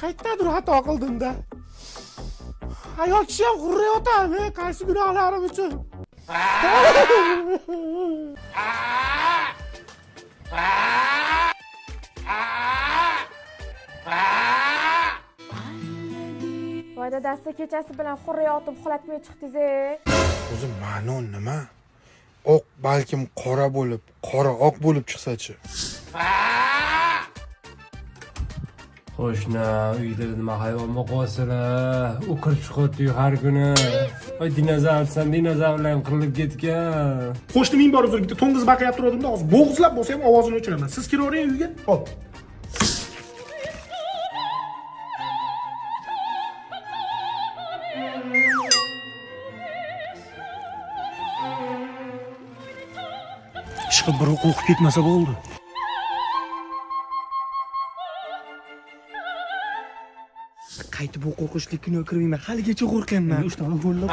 Qayerdadir xato qildim-da. Ayol kishi ham g'urrayotadi, qaysi gunohlarim uchun. Voy dadasi, kechasi bilan xurrayotib uxlatmay chiqdingiz. O'zi ma'non nima? Oq balkim qora bo'lib, qora oq bo'lib chiqsa-chi. Qo'shni uyda nima hayvon boqasizlar? U kirib chiqadi har kuni. Voy dinozavr ham qirilib ketgan. Qo'shni minbar uzr bitta to'ng'iz baqayib turadimda, hozir bo'g'izlab bo'lsa ham ovozini o'chiraman. Siz kiravering uyga. Hop. Ishqilib bir o'qib ketmasa bo'ldi. Qaytib o'qishlikni o'qirmayman. Haligacha qo'rqaman. 3 ta qo'llab